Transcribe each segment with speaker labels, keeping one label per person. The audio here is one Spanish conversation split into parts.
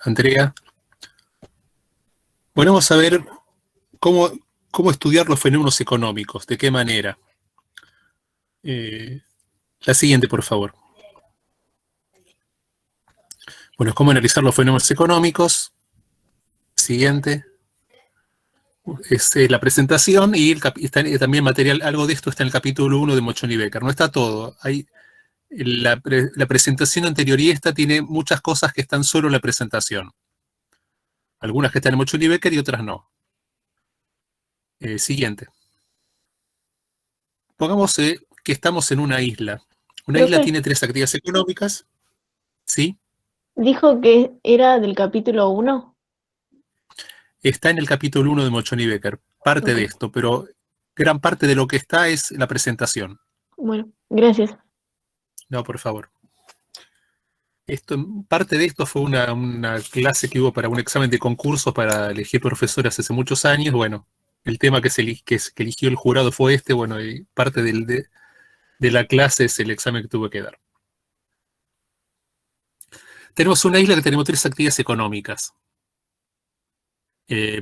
Speaker 1: Andrea. Bueno, vamos a ver cómo estudiar los fenómenos económicos, de qué manera. La siguiente, por favor. Bueno, cómo analizar los fenómenos económicos. Siguiente. La presentación y también material, algo de esto está en el capítulo 1 de Mochon y Becker. No está todo. La presentación anterior y esta tiene muchas cosas que están solo en la presentación. Algunas que están en Mochon y Becker y otras no. Siguiente. Pongamos que estamos en una isla. Una isla tiene 3 actividades económicas. ¿Sí?
Speaker 2: ¿Dijo que era del capítulo 1?
Speaker 1: Está en el capítulo 1 de Mochon y Becker. Parte de esto, pero gran parte de lo que está es la presentación.
Speaker 2: Bueno, gracias.
Speaker 1: No, por favor. Parte de esto fue una clase que hubo para un examen de concurso para elegir profesores hace muchos años. Bueno, el tema que eligió el jurado fue bueno, y parte de la clase es el examen que tuve que dar. Tenemos una isla que tenemos 3 actividades económicas.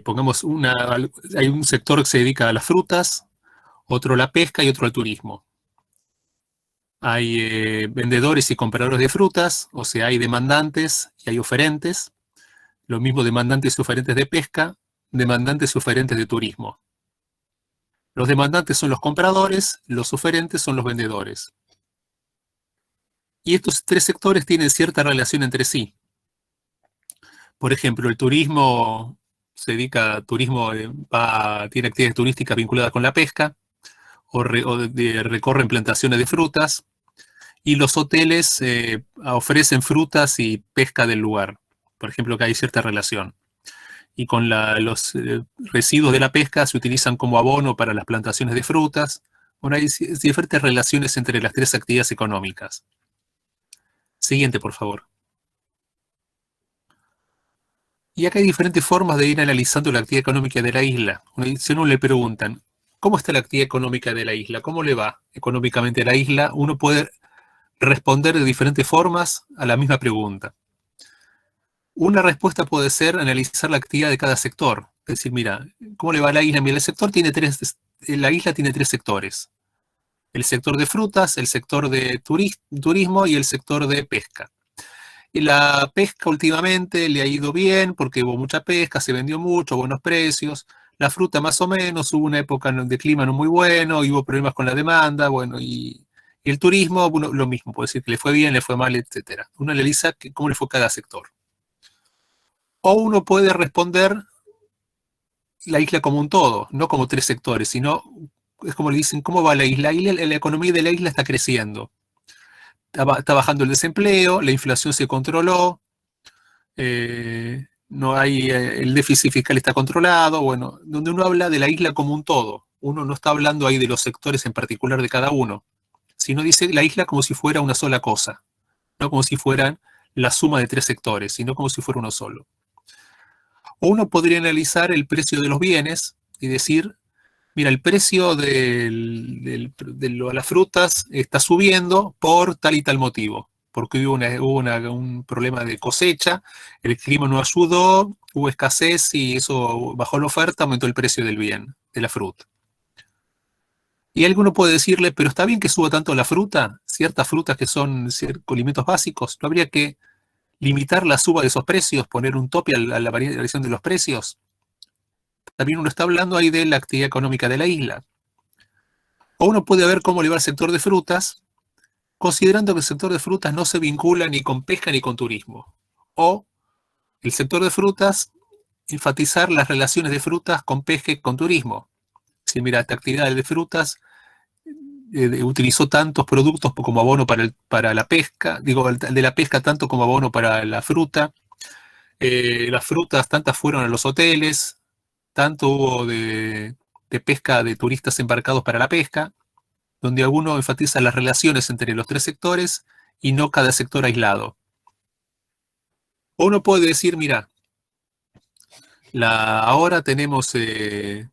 Speaker 1: Pongamos hay un sector que se dedica a las frutas, otro a la pesca y otro al turismo. Hay vendedores y compradores de frutas, o sea, hay demandantes y hay oferentes. Lo mismo demandantes y oferentes de pesca, demandantes y oferentes de turismo. Los demandantes son los compradores, los oferentes son los vendedores. Y estos 3 sectores tienen cierta relación entre sí. Por ejemplo, el turismo se dedica a turismo, tiene actividades turísticas vinculadas con la pesca, recorren plantaciones de frutas, y los hoteles ofrecen frutas y pesca del lugar. Por ejemplo, que hay cierta relación. Y con los residuos de la pesca se utilizan como abono para las plantaciones de frutas. Bueno, hay diferentes relaciones entre las 3 actividades económicas. Siguiente, por favor. Y acá hay diferentes formas de ir analizando la actividad económica de la isla. Si uno le preguntan, ¿cómo está la actividad económica de la isla? ¿Cómo le va económicamente a la isla? Uno puede responder de diferentes formas a la misma pregunta. Una respuesta puede ser analizar la actividad de cada sector. Es decir, mira, ¿cómo le va a la isla? Mira, la isla tiene 3 sectores. El sector de frutas, el sector de turismo y el sector de pesca. Y la pesca últimamente le ha ido bien porque hubo mucha pesca, se vendió mucho, buenos precios. La fruta más o menos, hubo una época de clima no muy bueno, y hubo problemas con la demanda, bueno, y el turismo, bueno, lo mismo, puede decir que le fue bien, le fue mal, etc. Uno analiza cómo le fue cada sector. O uno puede responder la isla como un todo, no como 3 sectores, sino, es como le dicen, ¿cómo va la isla? La economía de la isla está creciendo. Está bajando el desempleo, la inflación se controló, no hay, el déficit fiscal está controlado, bueno, donde uno habla de la isla como un todo. Uno no está hablando ahí de los sectores en particular de cada uno, sino dice la isla como si fuera una sola cosa, no como si fueran la suma de 3 sectores, sino como si fuera uno solo. O uno podría analizar el precio de los bienes y decir, mira, el precio de las frutas está subiendo por tal y tal motivo, porque hubo un problema de cosecha, el clima no ayudó, hubo escasez y eso bajó la oferta, aumentó el precio del bien, de la fruta. Y alguno puede decirle, pero está bien que suba tanto la fruta, ciertas frutas que son alimentos básicos, ¿no habría que limitar la suba de esos precios, poner un tope a la variación de los precios? También uno está hablando ahí de la actividad económica de la isla. O uno puede ver cómo le va al sector de frutas, considerando que el sector de frutas no se vincula ni con pesca ni con turismo. O el sector de frutas, enfatizar las relaciones de frutas con pesca y con turismo. Si mira, esta actividad de frutas utilizó tantos productos como abono para la pesca, digo, el de la pesca tanto como abono para la fruta. Las frutas tantas fueron a los hoteles, tanto hubo de pesca de turistas embarcados para la pesca, donde alguno enfatiza las relaciones entre los 3 sectores y no cada sector aislado. O uno puede decir, mira, ahora tenemos en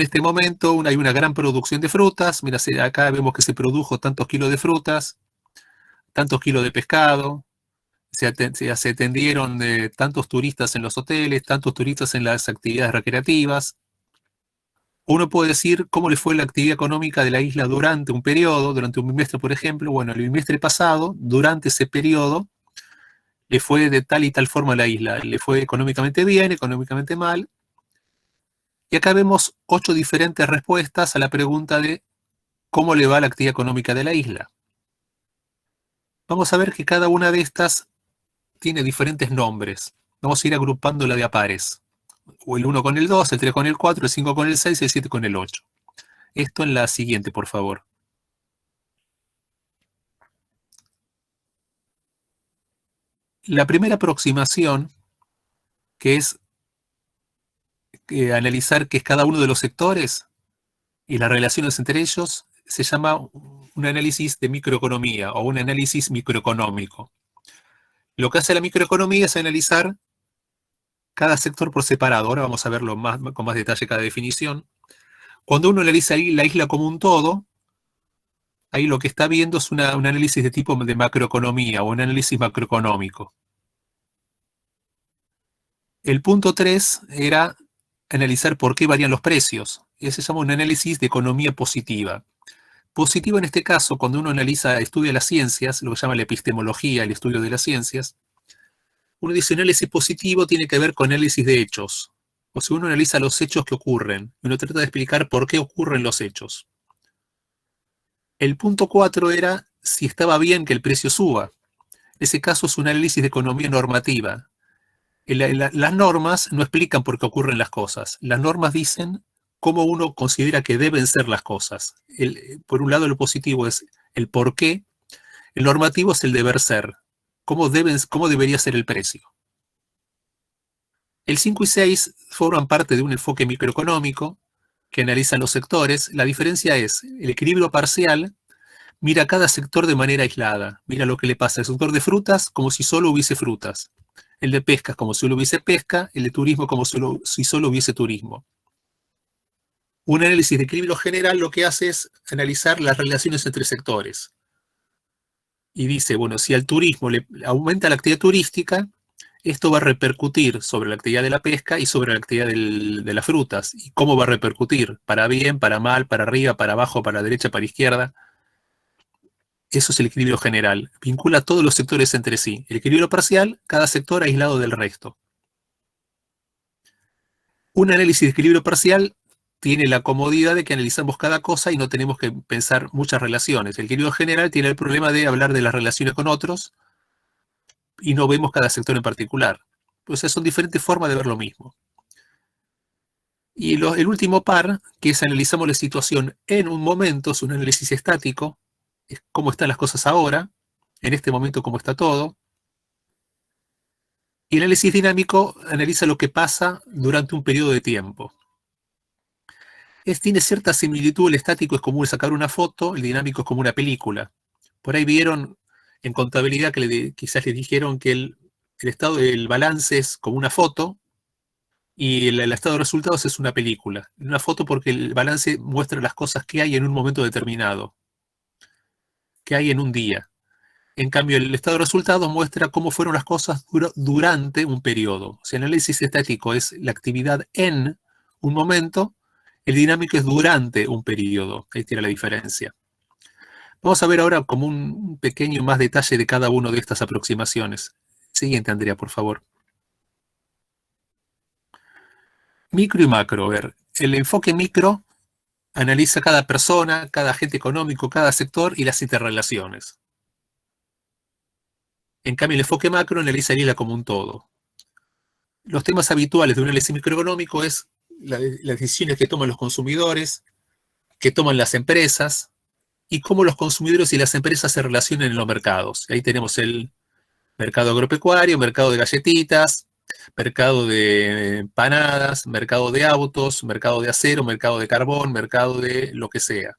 Speaker 1: este momento hay una gran producción de frutas, mira, acá vemos que se produjo tantos kilos de frutas, tantos kilos de pescado, se atendieron tantos turistas en los hoteles, tantos turistas en las actividades recreativas. Uno puede decir cómo le fue la actividad económica de la isla durante un periodo, durante un bimestre, por ejemplo. Bueno, el bimestre pasado, durante ese periodo, le fue de tal y tal forma a la isla. Le fue económicamente bien, económicamente mal. Y acá vemos 8 diferentes respuestas a la pregunta de cómo le va la actividad económica de la isla. Vamos a ver que cada una de estas tiene diferentes nombres. Vamos a ir agrupándola de a pares. O el 1 con el 2, el 3 con el 4, el 5 con el 6, el 7 con el 8. Esto en la siguiente, por favor. La primera aproximación, que es analizar qué es cada uno de los sectores y las relaciones entre ellos, se llama un análisis de microeconomía o un análisis microeconómico. Lo que hace la microeconomía es analizar cada sector por separado. Ahora vamos a verlo con más detalle cada definición. Cuando uno analiza la isla como un todo, ahí lo que está viendo es un análisis de tipo de macroeconomía o un análisis macroeconómico. El punto 3 era analizar por qué varían los precios. Ese se llama un análisis de economía positiva. Positiva en este caso, cuando uno estudia las ciencias, lo que se llama la epistemología, el estudio de las ciencias, uno dice análisis positivo tiene que ver con análisis de hechos. O sea, uno analiza los hechos que ocurren, y uno trata de explicar por qué ocurren los hechos. El punto 4 era si estaba bien que el precio suba. En ese caso es un análisis de economía normativa. Las normas no explican por qué ocurren las cosas. Las normas dicen cómo uno considera que deben ser las cosas. Por un lado, lo positivo es el por qué. El normativo es el deber ser. Cómo debería ser el precio. El 5 y 6 forman parte de un enfoque microeconómico que analiza los sectores. La diferencia es el equilibrio parcial. Mira cada sector de manera aislada. Mira lo que le pasa al sector de frutas como si solo hubiese frutas. El de pesca como si solo hubiese pesca. El de turismo como si solo hubiese turismo. Un análisis de equilibrio general lo que hace es analizar las relaciones entre sectores. Y dice, bueno, si al turismo le aumenta la actividad turística, esto va a repercutir sobre la actividad de la pesca y sobre la actividad de las frutas. ¿Y cómo va a repercutir? ¿Para bien, para mal, para arriba, para abajo, para derecha, para izquierda? Eso es el equilibrio general. Vincula a todos los sectores entre sí. El equilibrio parcial, cada sector aislado del resto. Un análisis de equilibrio parcial tiene la comodidad de que analizamos cada cosa y no tenemos que pensar muchas relaciones. El equilibrio general tiene el problema de hablar de las relaciones con otros y no vemos cada sector en particular. O sea, son diferentes formas de ver lo mismo. Y el último par, que es analizamos la situación en un momento, es un análisis estático, es cómo están las cosas ahora, en este momento cómo está todo. Y el análisis dinámico analiza lo que pasa durante un periodo de tiempo. Tiene cierta similitud, el estático es como sacar una foto, el dinámico es como una película. Por ahí vieron en contabilidad que quizás les dijeron que el balance es como una foto y el estado de resultados es una película. Una foto porque el balance muestra las cosas que hay en un momento determinado, que hay en un día. En cambio, el estado de resultados muestra cómo fueron las cosas durante un periodo. O sea, el análisis estático es la actividad en un momento, el dinámico es durante un periodo. Ahí tiene la diferencia. Vamos a ver ahora como un pequeño más detalle de cada una de estas aproximaciones. Siguiente, Andrea, por favor. Micro y macro. A ver, el enfoque micro analiza cada persona, cada agente económico, cada sector y las interrelaciones. En cambio, el enfoque macro analiza la isla como un todo. Los temas habituales de un análisis microeconómico es las decisiones que toman los consumidores, que toman las empresas, y cómo los consumidores y las empresas se relacionan en los mercados. Ahí tenemos el mercado agropecuario, mercado de galletitas, mercado de empanadas, mercado de autos, mercado de acero, mercado de carbón, mercado de lo que sea.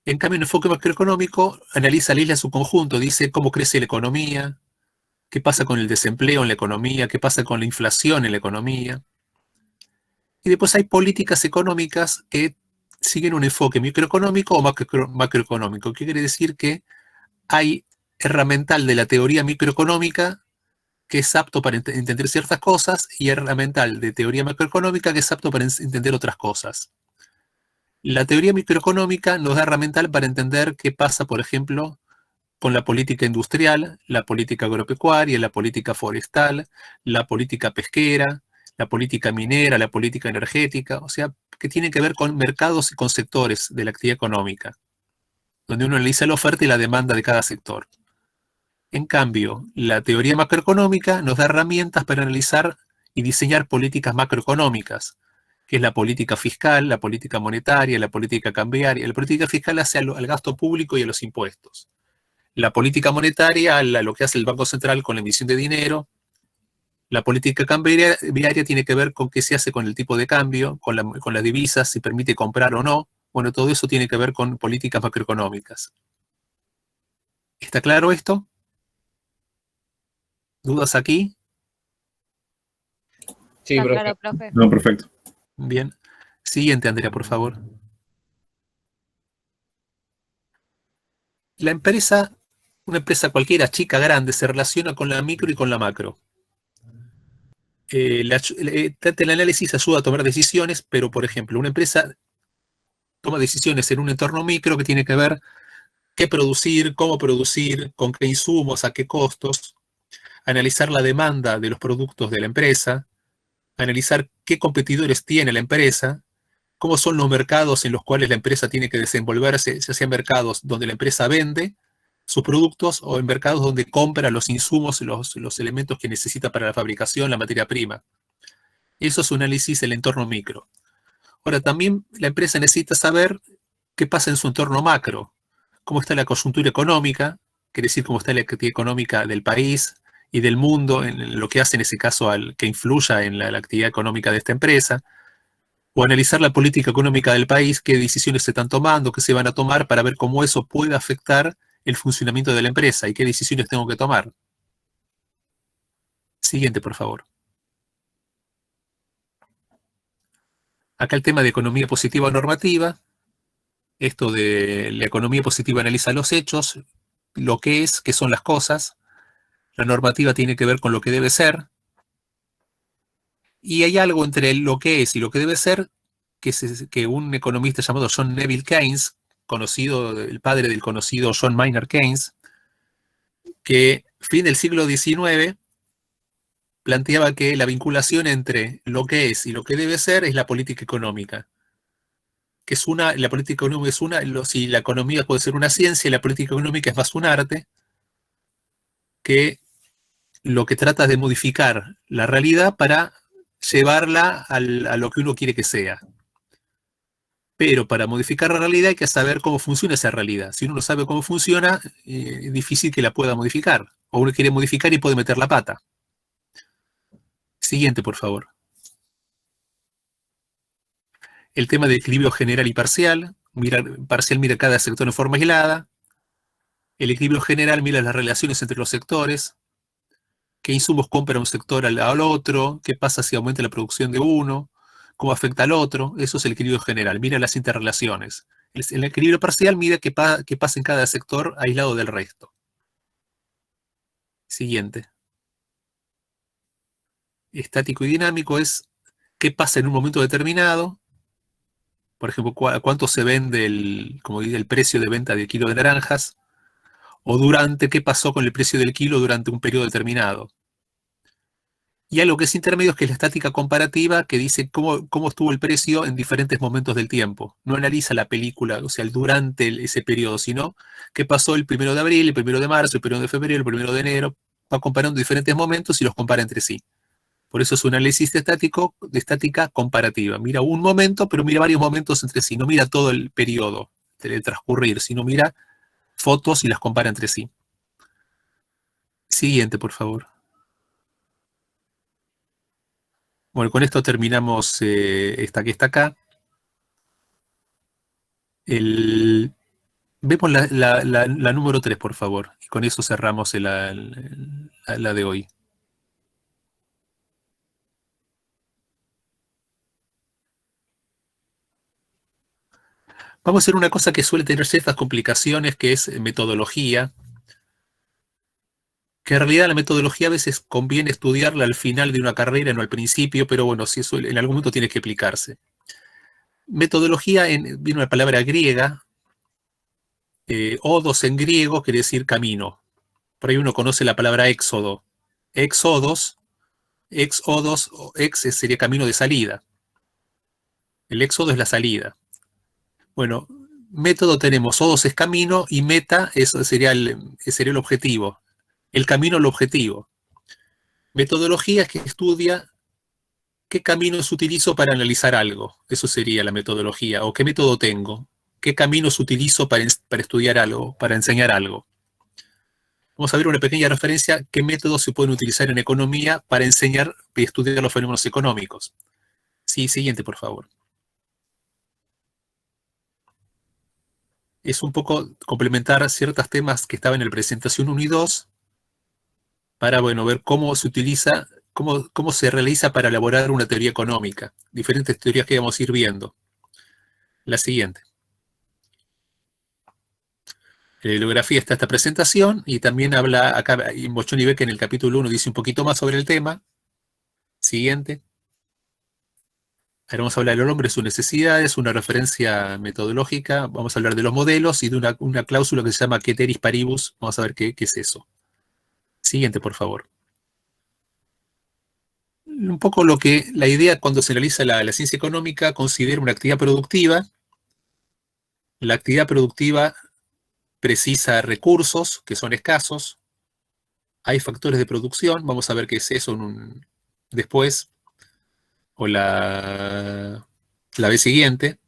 Speaker 1: En cambio, el enfoque macroeconómico analiza la isla en su conjunto, dice cómo crece la economía, qué pasa con el desempleo en la economía, qué pasa con la inflación en la economía. Y después hay políticas económicas que siguen un enfoque microeconómico o macroeconómico. ¿Qué quiere decir? Que hay herramental de la teoría microeconómica que es apto para entender ciertas cosas y herramental de teoría macroeconómica que es apto para entender otras cosas. La teoría microeconómica nos da herramental para entender qué pasa, por ejemplo, con la política industrial, la política agropecuaria, la política forestal, la política pesquera, la política minera, la política energética, o sea, que tiene que ver con mercados y con sectores de la actividad económica, donde uno analiza la oferta y la demanda de cada sector. En cambio, la teoría macroeconómica nos da herramientas para analizar y diseñar políticas macroeconómicas, que es la política fiscal, la política monetaria, la política cambiaria. La política fiscal hace al gasto público y a los impuestos. La política monetaria, lo que hace el Banco Central con la emisión de dinero. La política cambiaria tiene que ver con qué se hace con el tipo de cambio, con las divisas, si permite comprar o no. Bueno, todo eso tiene que ver con políticas macroeconómicas. ¿Está claro esto? ¿Dudas aquí?
Speaker 3: Sí,
Speaker 4: Está
Speaker 3: profe.
Speaker 4: claro, profe.
Speaker 5: No, perfecto.
Speaker 1: Bien. Siguiente, Andrea, por favor. La empresa, una empresa cualquiera, chica, grande, se relaciona con la micro y con la macro. El análisis ayuda a tomar decisiones, pero, por ejemplo, una empresa toma decisiones en un entorno micro que tiene que ver qué producir, cómo producir, con qué insumos, a qué costos, analizar la demanda de los productos de la empresa, analizar qué competidores tiene la empresa, cómo son los mercados en los cuales la empresa tiene que desenvolverse, ya sean mercados donde la empresa vende sus productos o en mercados donde compra los insumos, los elementos que necesita para la fabricación, la materia prima. Eso es un análisis del entorno micro. Ahora, también la empresa necesita saber qué pasa en su entorno macro, cómo está la coyuntura económica, quiere decir cómo está la actividad económica del país y del mundo, en lo que hace en ese caso que influya en la actividad económica de esta empresa, o analizar la política económica del país, qué decisiones se están tomando, qué se van a tomar para ver cómo eso puede afectar el funcionamiento de la empresa y qué decisiones tengo que tomar. Siguiente, por favor. Acá el tema de economía positiva o normativa. Esto de la economía positiva analiza los hechos, lo que es, qué son las cosas. La normativa tiene que ver con lo que debe ser. Y hay algo entre lo que es y lo que debe ser, que un economista llamado John Neville Keynes, conocido, el padre del conocido John Maynard Keynes, que fin del siglo XIX planteaba que la vinculación entre lo que es y lo que debe ser es la política económica. Que es la política económica es si la economía puede ser una ciencia, la política económica es más un arte, que lo que trata de modificar la realidad para llevarla a lo que uno quiere que sea. Pero para modificar la realidad hay que saber cómo funciona esa realidad. Si uno no sabe cómo funciona, es difícil que la pueda modificar. O uno quiere modificar y puede meter la pata. Siguiente, por favor. El tema de equilibrio general y parcial. Parcial mira cada sector en forma aislada. El equilibrio general mira las relaciones entre los sectores. Qué insumos compra un sector al otro. Qué pasa si aumenta la producción de uno. Cómo afecta al otro. Eso es el equilibrio general. Mira las interrelaciones. El equilibrio parcial mira qué pasa en cada sector aislado del resto. Siguiente. Estático y dinámico es qué pasa en un momento determinado. Por ejemplo, cuánto se vende como dice, el precio de venta del kilo de naranjas. O qué pasó con el precio del kilo durante un periodo determinado. Y algo que es intermedio es que es la estática comparativa, que dice cómo estuvo el precio en diferentes momentos del tiempo. No analiza la película, o sea, durante ese periodo, sino qué pasó el 1 de abril, el 1 de marzo, el 1 de febrero, el 1 de enero. Va comparando diferentes momentos y los compara entre sí. Por eso es un análisis de estática comparativa. Mira un momento, pero mira varios momentos entre sí. No mira todo el periodo del transcurrir, sino mira fotos y las compara entre sí. Siguiente, por favor. Bueno, con esto terminamos esta que está acá. Vemos la número 3, por favor. Y con eso cerramos la de hoy. Vamos a hacer una cosa que suele tener ciertas complicaciones, que es metodología. que en realidad la metodología a veces conviene estudiarla al final de una carrera, no al principio, pero bueno, si eso en algún momento tiene que aplicarse. Metodología viene una palabra griega, odos en griego quiere decir camino. Por ahí uno conoce la palabra éxodo. Éxodos, o ex sería camino de salida. El éxodo es la salida. Bueno, método tenemos, odos es camino y meta eso sería el objetivo. El camino al objetivo. Metodología es que estudia qué caminos utilizo para analizar algo. Eso sería la metodología. O qué método tengo. ¿Qué caminos utilizo para estudiar algo, para enseñar algo? Vamos a ver una pequeña referencia, qué métodos se pueden utilizar en economía para enseñar y estudiar los fenómenos económicos. Sí, siguiente, por favor. Es un poco complementar ciertos temas que estaban en la presentación 1 y 2 para, bueno, ver cómo se utiliza, cómo se realiza para elaborar una teoría económica. Diferentes teorías que vamos a ir viendo. La siguiente. En la bibliografía está esta presentación y también habla, acá Bocconi ve que en el capítulo 1 dice un poquito más sobre el tema. Siguiente. Ahora vamos a hablar del hombre, sus necesidades, una referencia metodológica, vamos a hablar de los modelos y de una cláusula que se llama ceteris paribus. Vamos a ver qué es eso. Siguiente, por favor. Un poco la idea cuando se realiza la ciencia económica considera una actividad productiva. La actividad productiva precisa recursos que son escasos. Hay factores de producción, vamos a ver qué es eso después, o la vez siguiente.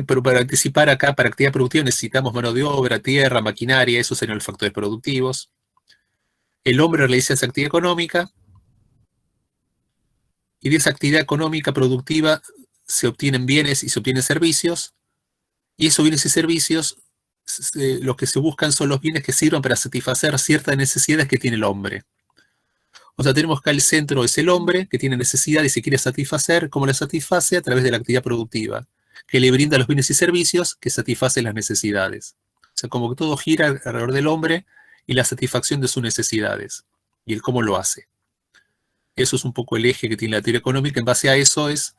Speaker 1: Pero para anticipar acá, para actividad productiva necesitamos mano de obra, tierra, maquinaria, esos serían los factores productivos. El hombre realiza esa actividad económica y de esa actividad económica productiva se obtienen bienes y se obtienen servicios, y esos bienes y servicios, lo que se buscan son los bienes que sirvan para satisfacer ciertas necesidades que tiene el hombre. O sea, tenemos acá el centro es el hombre, que tiene necesidad y se quiere satisfacer. ¿Cómo la satisface? A través de la actividad productiva, que le brinda los bienes y servicios que satisfacen las necesidades. O sea, como que todo gira alrededor del hombre y la satisfacción de sus necesidades, y el cómo lo hace. Eso es un poco el eje que tiene la teoría económica. En base a eso es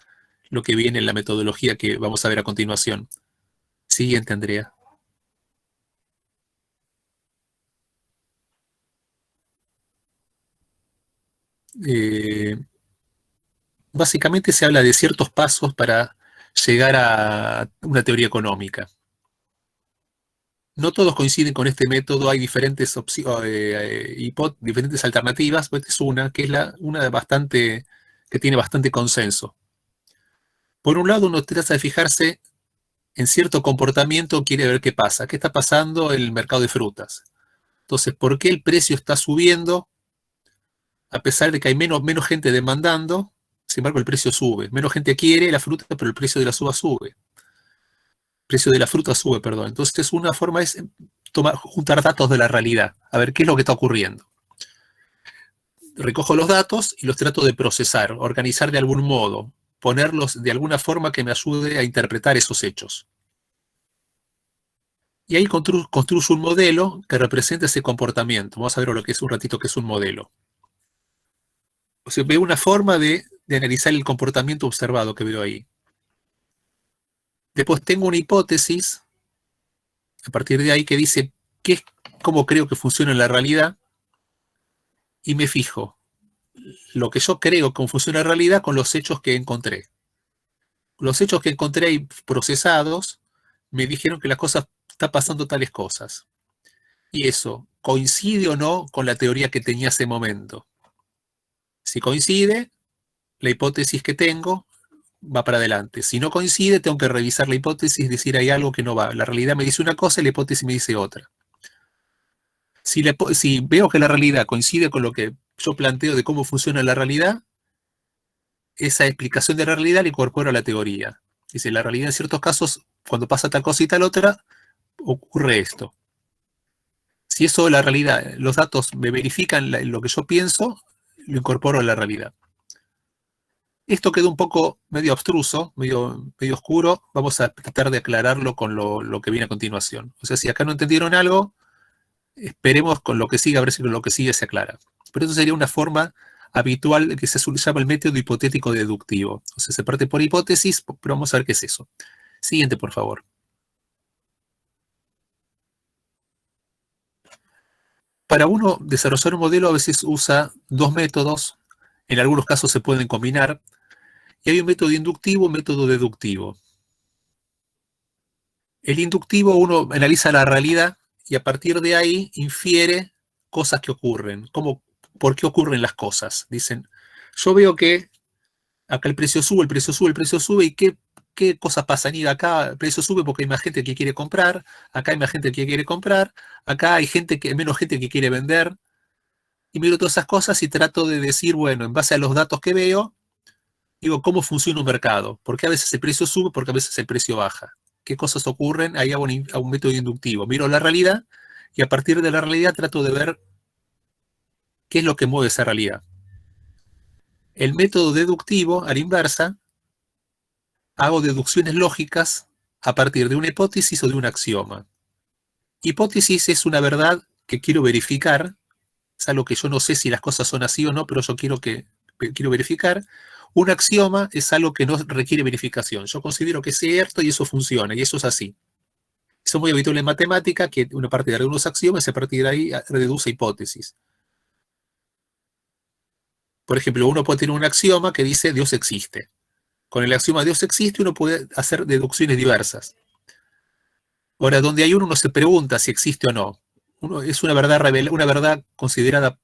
Speaker 1: lo que viene en la metodología que vamos a ver a continuación. Siguiente, Andrea. Básicamente se habla de ciertos pasos para llegar a una teoría económica. No todos coinciden con este método, hay diferentes diferentes alternativas, esta es una que es una que tiene bastante consenso. Por un lado, uno trata de fijarse en cierto comportamiento, quiere ver qué pasa, qué está pasando en el mercado de frutas. Entonces, ¿por qué el precio está subiendo a pesar de que hay menos gente demandando? Sin embargo, el precio sube. Menos gente quiere la fruta, pero el precio de la uva sube. El precio de la fruta sube, perdón. Entonces, una forma es juntar datos de la realidad, a ver qué es lo que está ocurriendo. Recojo los datos y los trato de procesar, organizar de algún modo, ponerlos de alguna forma que me ayude a interpretar esos hechos. Y ahí construyo un modelo que representa ese comportamiento. Vamos a ver lo que es un ratito que es un modelo. O sea, veo una forma de analizar el comportamiento observado que veo ahí. Después tengo una hipótesis, a partir de ahí, que dice cómo creo que funciona en la realidad, y me fijo lo que yo creo cómo funciona en la realidad con los hechos que encontré. Los hechos que encontré ahí procesados me dijeron que las cosas están pasando tales cosas. Y eso, ¿coincide o no con la teoría que tenía ese momento? Si coincide, la hipótesis que tengo va para adelante. Si no coincide, tengo que revisar la hipótesis y decir hay algo que no va. La realidad me dice una cosa y la hipótesis me dice otra. Si veo que la realidad coincide con lo que yo planteo de cómo funciona la realidad, esa explicación de la realidad la incorporo a la teoría. Dice, la realidad en ciertos casos, cuando pasa tal cosa y tal otra, ocurre esto. Si eso, la realidad, los datos me verifican lo que yo pienso, lo incorporo a la realidad. Esto quedó un poco medio abstruso, medio oscuro. Vamos a tratar de aclararlo con lo que viene a continuación. O sea, si acá no entendieron algo, Esperemos con lo que sigue, a ver si con lo que sigue se aclara. Pero eso sería una forma habitual que se llama el método hipotético deductivo. O sea, se parte por hipótesis, pero vamos a ver qué es eso. Siguiente, por favor. Para uno desarrollar un modelo a veces usa dos métodos, en algunos casos se pueden combinar, y hay un método inductivo y un método deductivo. El inductivo uno analiza la realidad y a partir de ahí infiere cosas que ocurren, como por qué ocurren las cosas. Dicen, yo veo que acá el precio sube, el precio sube, el precio sube, y qué cosas pasan. Y acá el precio sube porque hay más gente que quiere comprar, acá hay más gente que quiere comprar, acá hay menos gente que quiere vender. Y miro todas esas cosas y trato de decir, bueno, en base a los datos que veo, digo, ¿cómo funciona un mercado? ¿Por qué a veces el precio sube? ¿Por qué a veces el precio baja? ¿Qué cosas ocurren? Ahí hago un método inductivo. Miro la realidad y a partir de la realidad trato de ver qué es lo que mueve esa realidad. El método deductivo, a la inversa, hago deducciones lógicas a partir de una hipótesis o de un axioma. Hipótesis es una verdad que quiero verificar, es algo que yo no sé si las cosas son así o no, pero yo quiero verificar. Un axioma es algo que no requiere verificación. Yo considero que es cierto y eso funciona, y eso es así. Eso es muy habitual en matemática, que una parte de algunos axiomas y a partir de ahí reduce hipótesis. Por ejemplo, uno puede tener un axioma que dice Dios existe. Con el axioma Dios existe uno puede hacer deducciones diversas. Ahora, donde hay uno se pregunta si existe o no. Es una verdad considerada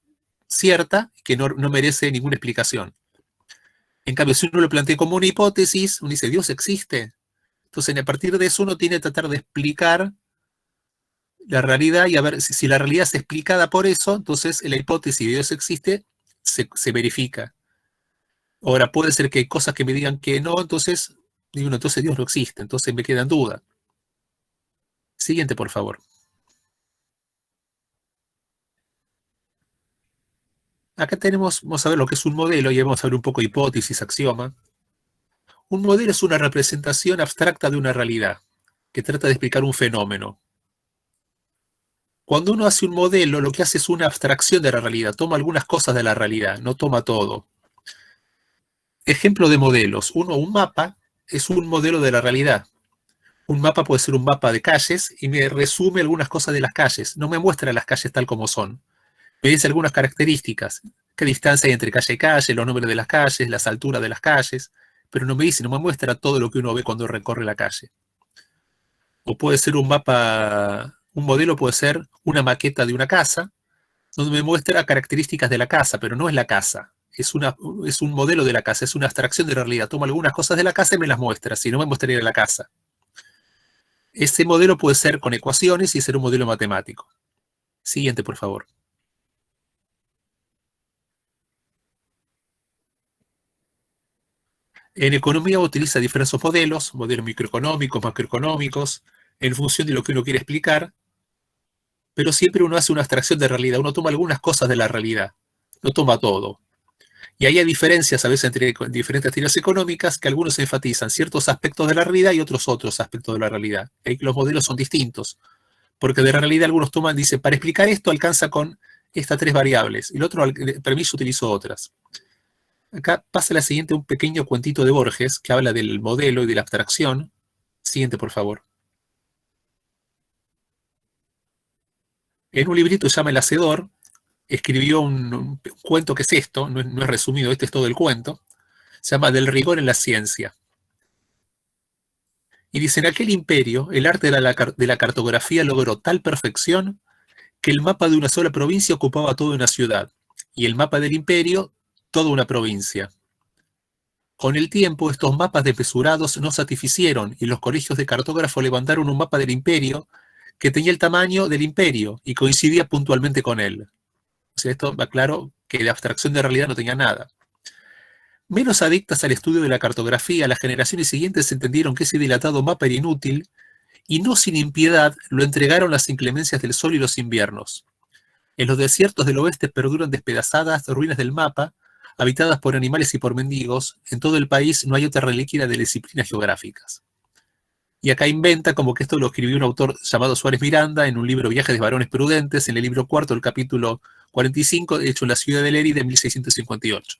Speaker 1: cierta que no merece ninguna explicación. En cambio, si uno lo plantea como una hipótesis, uno dice, ¿Dios existe? Entonces, a partir de eso, uno tiene que tratar de explicar la realidad y a ver si la realidad es explicada por eso, entonces la hipótesis de Dios existe se verifica. Ahora, puede ser que hay cosas que me digan que no, entonces digo, no, entonces Dios no existe, entonces me queda en duda. Siguiente, por favor. Acá vamos a ver lo que es un modelo y vamos a ver un poco de hipótesis, axioma. Un modelo es una representación abstracta de una realidad que trata de explicar un fenómeno. Cuando uno hace un modelo, lo que hace es una abstracción de la realidad, toma algunas cosas de la realidad, no toma todo. Ejemplo de modelos. Un mapa es un modelo de la realidad. Un mapa puede ser un mapa de calles y me resume algunas cosas de las calles. No me muestra las calles tal como son. Me dice algunas características. Qué distancia hay entre calle y calle, los números de las calles, las alturas de las calles. Pero no me muestra todo lo que uno ve cuando recorre la calle. O puede ser un modelo puede ser una maqueta de una casa, donde me muestra características de la casa, pero no es la casa. Es un modelo de la casa, es una abstracción de la realidad. Toma algunas cosas de la casa y me las muestra, si no me mostraría la casa. Ese modelo puede ser con ecuaciones y ser un modelo matemático. Siguiente, por favor. En economía utiliza diferentes modelos microeconómicos, macroeconómicos, en función de lo que uno quiere explicar, pero siempre uno hace una abstracción de realidad, uno toma algunas cosas de la realidad, no toma todo. Y ahí hay diferencias a veces entre diferentes teorías económicas que algunos enfatizan ciertos aspectos de la realidad y otros aspectos de la realidad. Y los modelos son distintos, porque de la realidad algunos dicen, para explicar esto alcanza con estas tres variables, y el otro permiso utilizo otras. Acá pasa la siguiente, un pequeño cuentito de Borges que habla del modelo y de la abstracción. Siguiente, por favor. En un librito que se llama El Hacedor, escribió un cuento que es esto, no es resumido, este es todo el cuento, se llama Del rigor en la ciencia. Y dice, en aquel imperio, el arte de la cartografía logró tal perfección que el mapa de una sola provincia ocupaba toda una ciudad, y el mapa del imperio, toda una provincia. Con el tiempo, estos mapas desmesurados no satisficieron, y los colegios de cartógrafos levantaron un mapa del imperio que tenía el tamaño del imperio y coincidía puntualmente con él. O sea, esto va claro que la abstracción de realidad no tenía nada. Menos adictas al estudio de la cartografía, las generaciones siguientes entendieron que ese dilatado mapa era inútil y no sin impiedad lo entregaron las inclemencias del sol y los inviernos. En los desiertos del oeste perduran despedazadas ruinas del mapa, habitadas por animales y por mendigos. En todo el país no hay otra reliquia de disciplinas geográficas. Y acá inventa como que esto lo escribió un autor llamado Suárez Miranda en un libro Viajes de Varones Prudentes, en el libro cuarto, el capítulo 45, hecho en la ciudad de Lérida en 1658.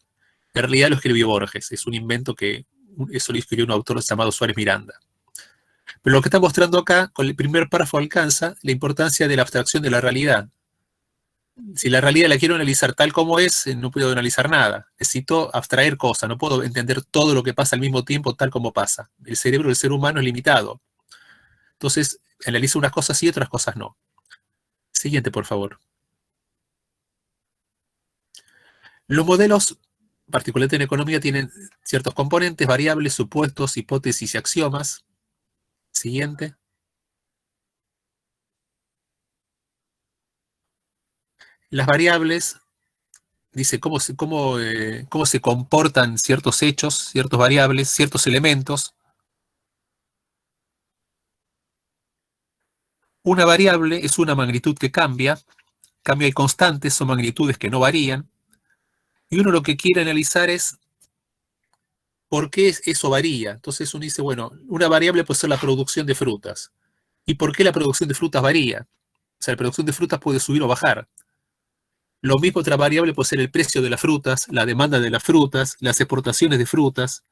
Speaker 1: En realidad lo escribió Borges, es un invento que eso lo escribió un autor llamado Suárez Miranda. Pero lo que está mostrando acá, con el primer párrafo alcanza la importancia de la abstracción de la realidad. Si la realidad la quiero analizar tal como es, no puedo analizar nada. Necesito abstraer cosas, no puedo entender todo lo que pasa al mismo tiempo tal como pasa. El cerebro del ser humano es limitado. Entonces, analizo unas cosas y otras cosas no. Siguiente, por favor. Los modelos, particularmente en economía, tienen ciertos componentes, variables, supuestos, hipótesis y axiomas. Siguiente. Las variables, dice cómo se comportan ciertos hechos, ciertas variables, ciertos elementos. Una variable es una magnitud que cambia y constantes, son magnitudes que no varían. Y uno lo que quiere analizar es por qué eso varía. Entonces uno dice, bueno, una variable puede ser la producción de frutas. ¿Y por qué la producción de frutas varía? O sea, la producción de frutas puede subir o bajar. Lo mismo otra variable puede ser el precio de las frutas, la demanda de las frutas, las exportaciones de frutas.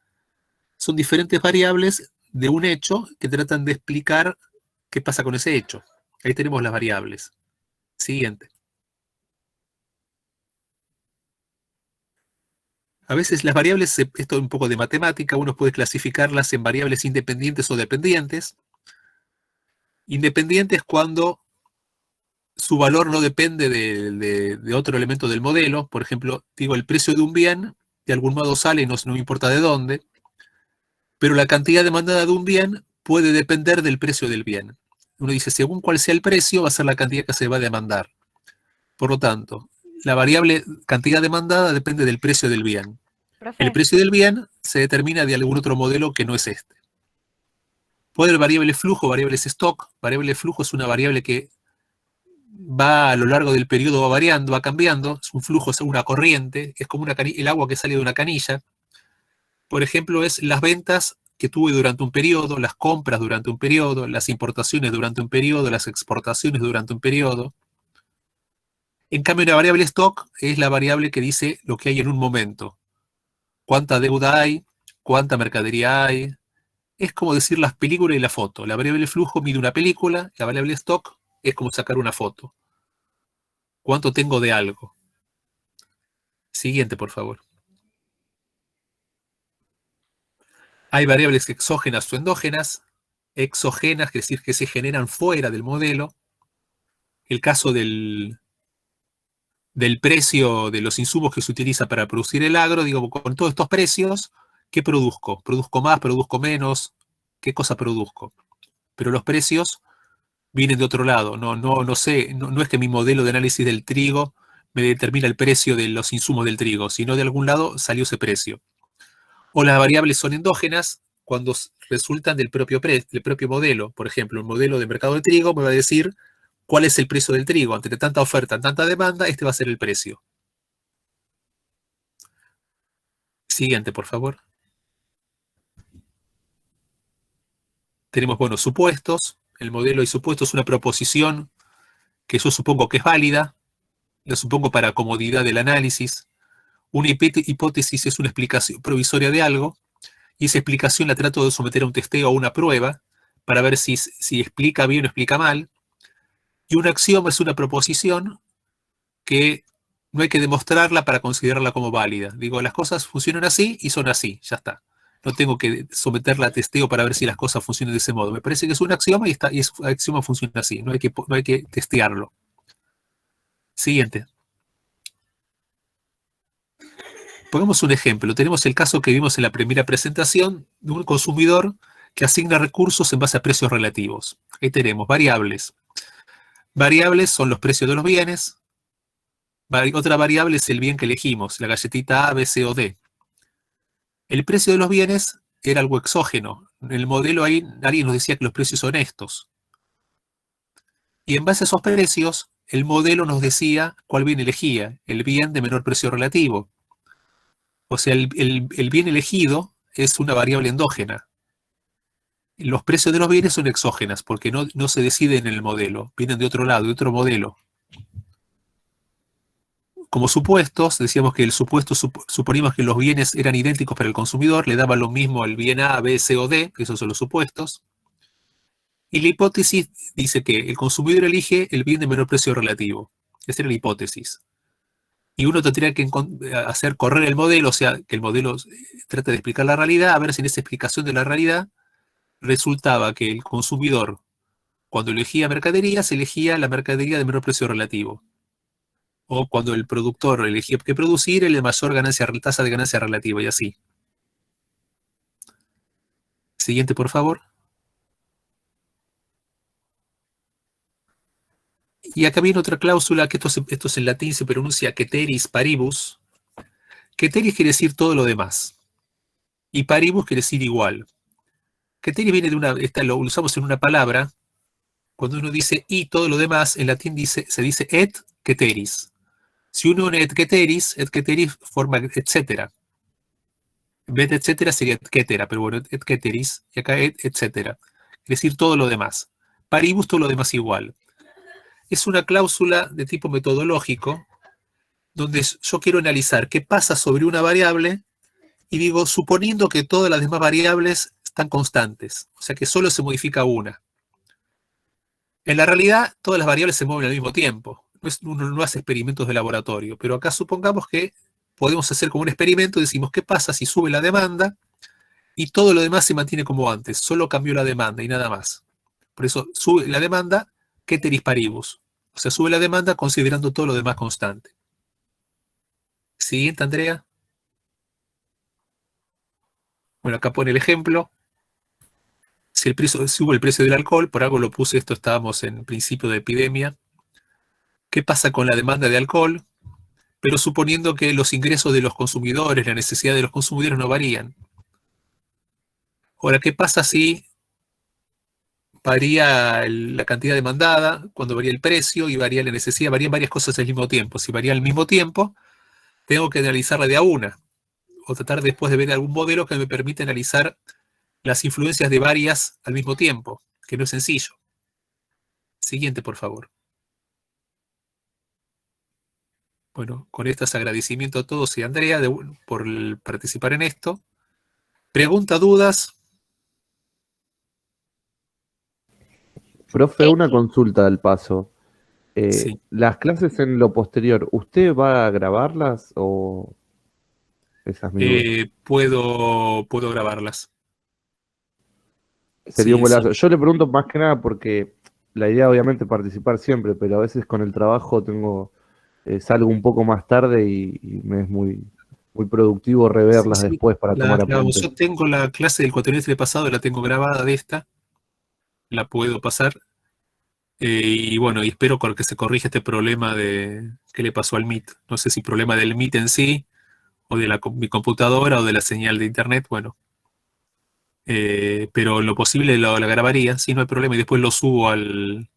Speaker 1: Son diferentes variables de un hecho que tratan de explicar qué pasa con ese hecho. Ahí tenemos las variables. Siguiente. A veces las variables, esto es un poco de matemática, uno puede clasificarlas en variables independientes o dependientes. Independientes cuando su valor no depende de otro elemento del modelo. Por ejemplo, digo, el precio de un bien, de algún modo sale, no me importa de dónde, pero la cantidad demandada de un bien puede depender del precio del bien. Uno dice, según cuál sea el precio, va a ser la cantidad que se va a demandar. Por lo tanto, la variable cantidad demandada depende del precio del bien.
Speaker 3: Profe,
Speaker 1: El precio del bien se determina de algún otro modelo que no es este. Puede haber variable flujo, variables stock. Variable flujo es una variable que va a lo largo del periodo, va variando, va cambiando. Es un flujo, es una corriente, es como el agua que sale de una canilla. Por ejemplo, es las ventas que tuve durante un periodo, las compras durante un periodo, las importaciones durante un periodo, las exportaciones durante un periodo. En cambio, la variable stock es la variable que dice lo que hay en un momento. Cuánta deuda hay, cuánta mercadería hay. Es como decir las películas y la foto. La variable flujo mide una película, la variable stock es como sacar una foto. ¿Cuánto tengo de algo? Siguiente, por favor. Hay variables exógenas o endógenas. Exógenas, es decir, que se generan fuera del modelo. El caso del precio de los insumos que se utiliza para producir el agro, digo, con todos estos precios, ¿qué produzco? ¿Produzco más? ¿Produzco menos? ¿Qué cosa produzco? Pero los precios vienen de otro lado. No sé, no es que mi modelo de análisis del trigo me determina el precio de los insumos del trigo, sino de algún lado salió ese precio. O las variables son endógenas cuando resultan del propio modelo. Por ejemplo, un modelo de mercado de trigo me va a decir cuál es el precio del trigo. Ante tanta oferta, tanta demanda, este va a ser el precio. Siguiente, por favor. Tenemos, bueno, supuestos. El modelo de supuestos es una proposición que yo supongo que es válida. La supongo para comodidad del análisis. Una hipótesis es una explicación provisoria de algo, y esa explicación la trato de someter a un testeo o a una prueba para ver si explica bien o explica mal. Y un axioma es una proposición que no hay que demostrarla para considerarla como válida. Digo, las cosas funcionan así y son así, ya está. No tengo que someterla a testeo para ver si las cosas funcionan de ese modo. Me parece que es un axioma y ese axioma funciona así. No hay que testearlo. Siguiente. Pongamos un ejemplo. Tenemos el caso que vimos en la primera presentación de un consumidor que asigna recursos en base a precios relativos. Ahí tenemos variables. Variables son los precios de los bienes. Otra variable es el bien que elegimos, la galletita A, B, C o D. El precio de los bienes era algo exógeno. En el modelo ahí alguien nos decía que los precios son estos. Y en base a esos precios, el modelo nos decía cuál bien elegía, el bien de menor precio relativo. O sea, el bien elegido es una variable endógena. Los precios de los bienes son exógenas, porque no se deciden en el modelo, vienen de otro lado, de otro modelo. Como supuestos, decíamos que el supuesto, suponíamos que los bienes eran idénticos para el consumidor, le daba lo mismo el bien A, B, C o D, que esos son los supuestos. Y la hipótesis dice que el consumidor elige el bien de menor precio relativo. Esa era la hipótesis. Y uno tendría que hacer correr el modelo, o sea, que el modelo trate de explicar la realidad, a ver si en esa explicación de la realidad resultaba que el consumidor, cuando elegía mercaderías, elegía la mercadería de menor precio relativo. O cuando el productor elegía qué producir, el de mayor tasa de ganancia relativa, y así. Siguiente, por favor. Y acá viene otra cláusula, que esto en latín se pronuncia ceteris paribus. Ceteris quiere decir todo lo demás. Y paribus quiere decir igual. Ceteris viene de lo usamos en una palabra. Cuando uno dice y todo lo demás, en latín se dice et ceteris. Si uno une et ceteris forma etcétera. En vez de etcétera sería et cetera, pero bueno, et ceteris, y acá et etcétera. Es decir, todo lo demás. Paribus, todo lo demás igual. Es una cláusula de tipo metodológico, donde yo quiero analizar qué pasa sobre una variable, y digo, suponiendo que todas las demás variables están constantes, o sea que solo se modifica una. En la realidad, todas las variables se mueven al mismo tiempo. Uno no hace experimentos de laboratorio, pero acá supongamos que podemos hacer como un experimento y decimos, ¿qué pasa si sube la demanda y todo lo demás se mantiene como antes? Solo cambió la demanda y nada más. Por eso sube la demanda, ceteris paribus. O sea, sube la demanda considerando todo lo demás constante. Siguiente, Andrea. Bueno, acá pone el ejemplo. Si sube el precio del alcohol, por algo lo puse, esto estábamos en principio de epidemia. ¿Qué pasa con la demanda de alcohol? Pero suponiendo que los ingresos de los consumidores, la necesidad de los consumidores no varían. Ahora, ¿qué pasa si varía la cantidad demandada, cuando varía el precio y varía la necesidad? Varían varias cosas al mismo tiempo. Si varía al mismo tiempo, tengo que analizarla de a una, o tratar después de ver algún modelo que me permita analizar las influencias de varias al mismo tiempo, que no es sencillo. Siguiente, por favor. Bueno, con estos agradecimientos a todos y a Andrea por participar en esto. Pregunta, dudas.
Speaker 3: Profe, una consulta al paso.
Speaker 1: Sí.
Speaker 3: Las clases en lo posterior, ¿usted va a grabarlas o esas mi duda?
Speaker 1: Puedo grabarlas.
Speaker 3: Sería un
Speaker 1: Sí, sí.
Speaker 3: golazo. Yo le pregunto más que nada porque la idea obviamente es participar siempre, pero a veces con el trabajo salgo un poco más tarde y me es muy productivo
Speaker 1: Sí,
Speaker 3: reverlas
Speaker 1: sí,
Speaker 3: después para tomar
Speaker 1: grabamos.
Speaker 3: apuntes.
Speaker 1: Yo tengo la clase del cuatrimestre pasado, la tengo grabada de esta, la puedo pasar. Y bueno, y espero que se corrija este problema de qué le pasó al Meet. No sé si problema del Meet en sí, o de mi computadora, o de la señal de internet, bueno. Pero en lo posible la grabaría, sí, no hay problema, y después lo subo al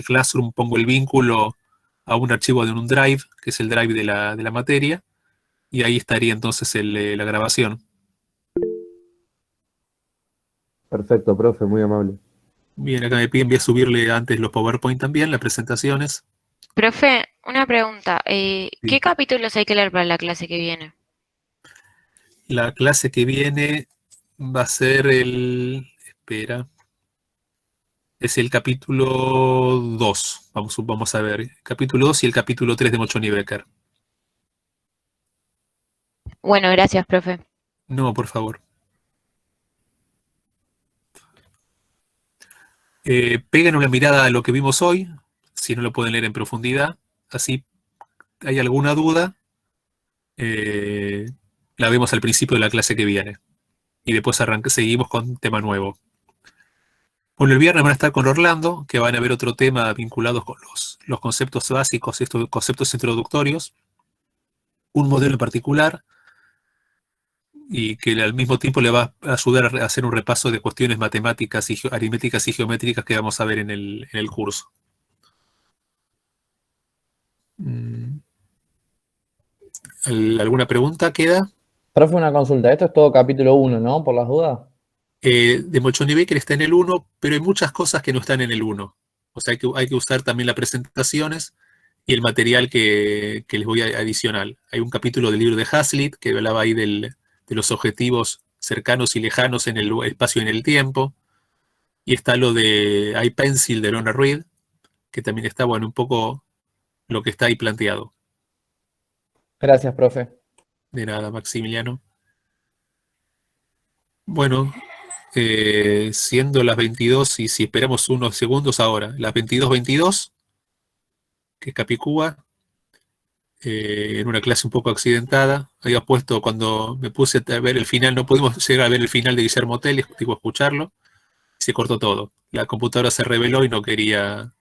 Speaker 1: Classroom, pongo el vínculo a un archivo de un drive, que es el drive de la materia, y ahí estaría entonces la grabación.
Speaker 3: Perfecto, profe, muy amable.
Speaker 1: Bien, acá me piden, voy a subirle antes los PowerPoint también, las presentaciones.
Speaker 4: Profe, una pregunta. ¿Qué
Speaker 1: Sí.
Speaker 4: capítulos hay que leer para la clase que viene?
Speaker 1: La clase que viene va a ser espera, es el capítulo 2. Vamos a ver, capítulo 2 y el capítulo 3 de Mochoni Becker.
Speaker 4: Bueno, gracias, profe.
Speaker 1: No, por favor. Peguen una mirada a lo que vimos hoy, si no lo pueden leer en profundidad. Así hay alguna duda, eh, la vemos al principio de la clase que viene. Y después seguimos con tema nuevo. Bueno, el viernes van a estar con Orlando, que van a ver otro tema vinculado con los conceptos básicos, estos conceptos introductorios, un modelo en particular, y que al mismo tiempo le va a ayudar a hacer un repaso de cuestiones matemáticas y aritméticas y geométricas que vamos a ver en el curso. ¿Alguna pregunta queda?
Speaker 5: Profe, una consulta. Esto es todo capítulo 1, ¿no? Por las dudas.
Speaker 1: De Mochoni Baker está en el 1, pero hay muchas cosas que no están en el 1. O sea, hay que usar también las presentaciones y el material que les voy a adicionar. Hay un capítulo del libro de Hazlitt que hablaba ahí de los objetivos cercanos y lejanos en el espacio y en el tiempo. Y está lo de iPencil de Lorna Reed, que también está, bueno, un poco lo que está ahí planteado.
Speaker 5: Gracias, profe.
Speaker 1: De nada, Maximiliano. Bueno, siendo las 22, y si esperamos unos segundos ahora, las 22:22, que es Capicúa, en una clase un poco accidentada, había puesto, cuando me puse a ver el final, no pudimos llegar a ver el final de Guillermo Tell, digo, escucharlo, y se cortó todo. La computadora se reveló y no quería